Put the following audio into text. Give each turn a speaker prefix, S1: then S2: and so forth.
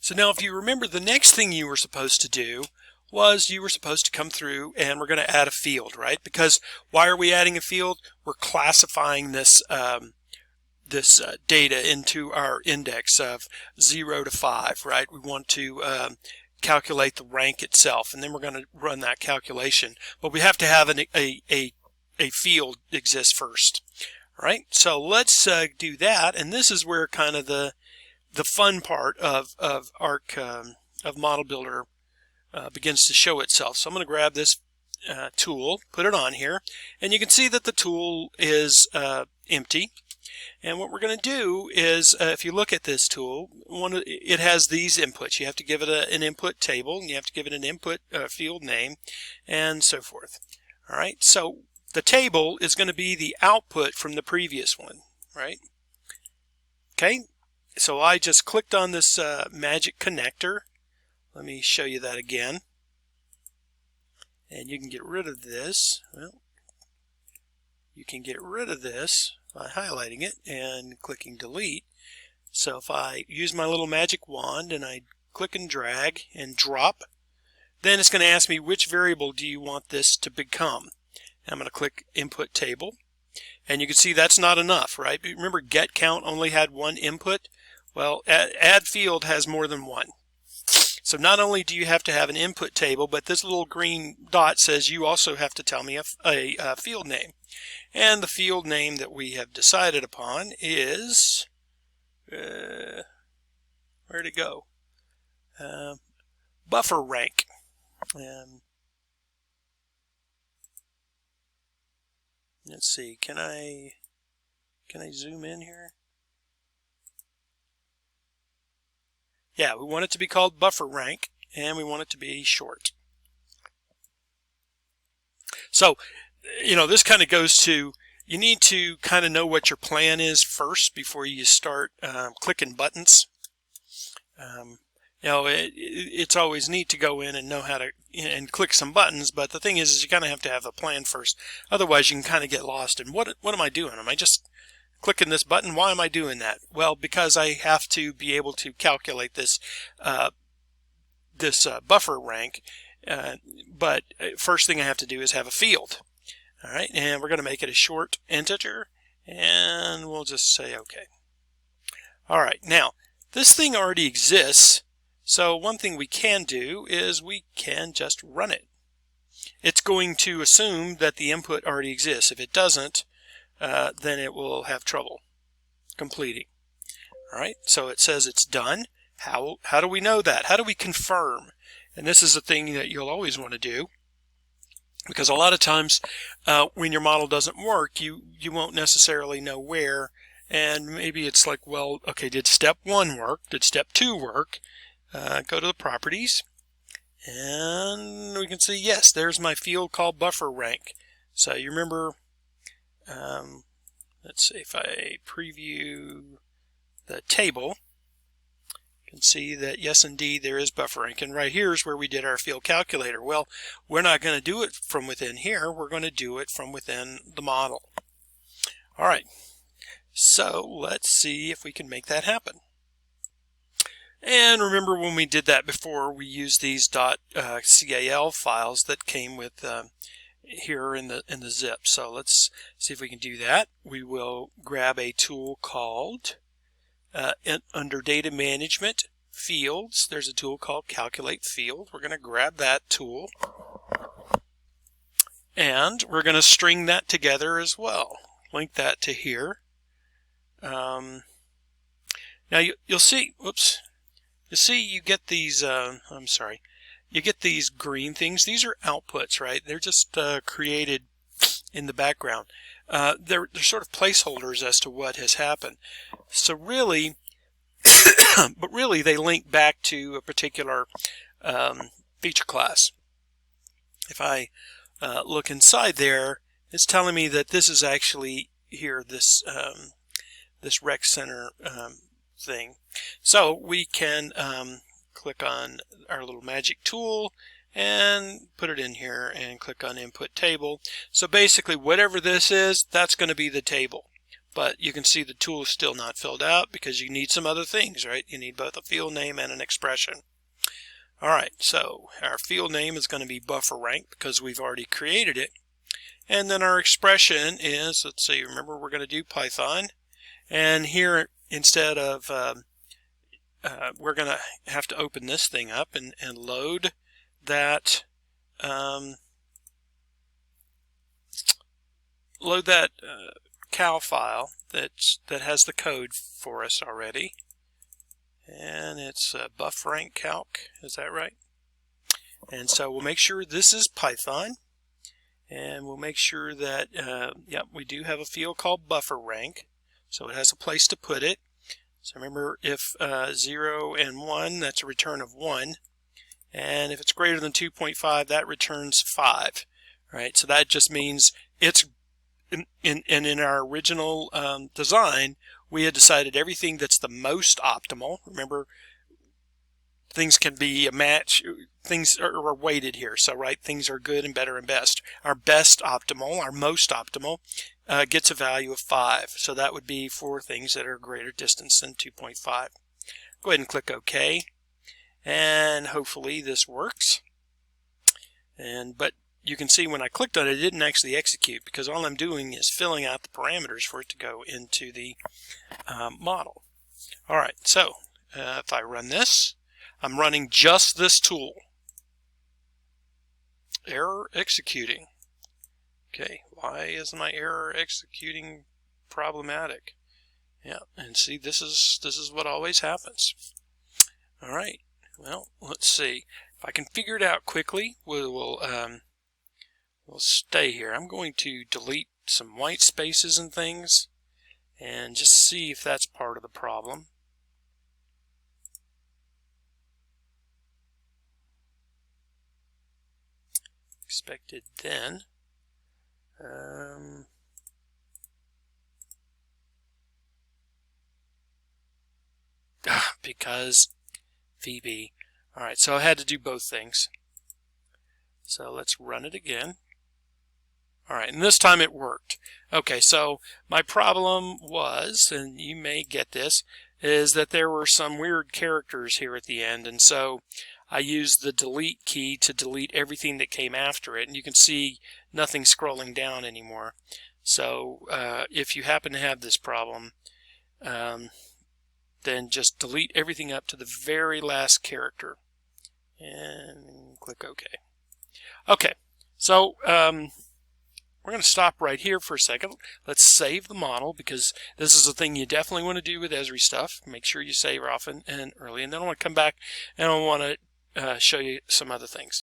S1: So now if you remember, the next thing you were supposed to do was you were supposed to come through and we're going to add a field, right? Because why are we adding a field? We're classifying this data into our index of 0 to 5, right? We want to calculate the rank itself, and then we're going to run that calculation. But we have to have a field exist first, right? So let's do that, and this is where kind of the fun part of Arc of Model Builder begins to show itself. So I'm going to grab this tool, put it on here, and you can see that the tool is empty. And what we're going to do is, if you look at this tool, it has these inputs. You have to give it an input table, and you have to give it an input field name, and so forth. All right, so the table is going to be the output from the previous one, right? Okay, so I just clicked on this magic connector. Let me show you that again. And you can get rid of this. Well, you can get rid of this by highlighting it and clicking delete. So if I use my little magic wand and I click and drag and drop, then it's going to ask me which variable do you want this to become. I'm going to click input table, and you can see that's not enough, right? Remember, get count only had one input. Well, add field has more than one. So not only do you have to have an input table, but this little green dot says you also have to tell me a field name. And the field name that we have decided upon is, where'd it go? BufferRank. Let's see, can I zoom in here? Yeah, we want it to be called BufferRank, and we want it to be short. So, you know, this kind of goes to, you need to kind of know what your plan is first before you start clicking buttons. You know, it's always neat to go in and know how to and click some buttons, but the thing is you kind of have to have a plan first. Otherwise, you can kind of get lost in what am I doing? Am I just clicking this button? Why am I doing that? Well, because I have to be able to calculate this buffer rank. But first thing I have to do is have a field. All right, and we're going to make it a short integer, and we'll just say OK. All right, now this thing already exists, so one thing we can do is we can just run it. It's going to assume that the input already exists. If it doesn't, then it will have trouble completing. All right, so it says it's done. How do we know that? How do we confirm? And this is the thing that you'll always want to do, because a lot of times when your model doesn't work, you won't necessarily know where, and maybe it's like, well, okay, did step 1 work? Did step 2 work? Go to the properties, and we can see, yes, there's my field called BufferRank. So you remember, let's see, if I preview the table, you can see that yes, indeed, there is BufferRank, and right here is where we did our field calculator. Well, we're not going to do it from within here. We're going to do it from within the model. All right, so let's see if we can make that happen. And remember, when we did that before, we used these .cal files that came with here in the zip. So let's see if we can do that. We will grab a tool called under Data Management Fields. There's a tool called Calculate Field. We're going to grab that tool, and we're going to string that together as well. Link that to here. Now you'll see. Whoops. You see, you get these, you get these green things. These are outputs, right? They're just created in the background. They're sort of placeholders as to what has happened. So really, but really they link back to a particular feature class. If I look inside there, it's telling me that this is actually here, this rec center thing. So we can click on our little magic tool and put it in here and click on input table. So basically whatever this is, that's going to be the table. but you can see the tool is still not filled out because you need some other things, right? You need both a field name and an expression. All right, so our field name is going to be BufferRank because we've already created it. And then our expression is, let's see, remember we're going to do Python. And here, instead of, we're going to have to open this thing up and load that, cal file that has the code for us already. And it's BufferRank calc, is that right? And so we'll make sure this is Python. And we'll make sure that, yep, we do have a field called BufferRank. So it has a place to put it. So remember, if 0 and 1, that's a return of 1. And if it's greater than 2.5, that returns 5. Right? So that just means it's, in our original design, we had decided everything that's the most optimal. Remember, things can be a match. Things are weighted here. So, right, things are good and better and best. Our best optimal, our most optimal, gets a value of 5. So that would be for things that are greater distance than 2.5. Go ahead and click OK. And hopefully this works. But you can see when I clicked on it, it didn't actually execute because all I'm doing is filling out the parameters for it to go into the model. All right, so if I run this, I'm running just this tool. Error executing. Okay, why is my error executing problematic? Yeah, and see, this is what always happens. All right, well, let's see. If I can figure it out quickly, we'll stay here. I'm going to delete some white spaces and things and just see if that's part of the problem. Expected then. Because VB. All right, so I had to do both things. So let's run it again. All right, and this time it worked. Okay, so my problem was, and you may get this, is that there were some weird characters here at the end, and so I used the delete key to delete everything that came after it, and you can see nothing scrolling down anymore. So if you happen to have this problem, then just delete everything up to the very last character and click OK. Okay, so we're going to stop right here for a second. Let's save the model because this is a thing you definitely want to do with Esri stuff. Make sure you save often and early, and then I want to come back and I want to show you some other things.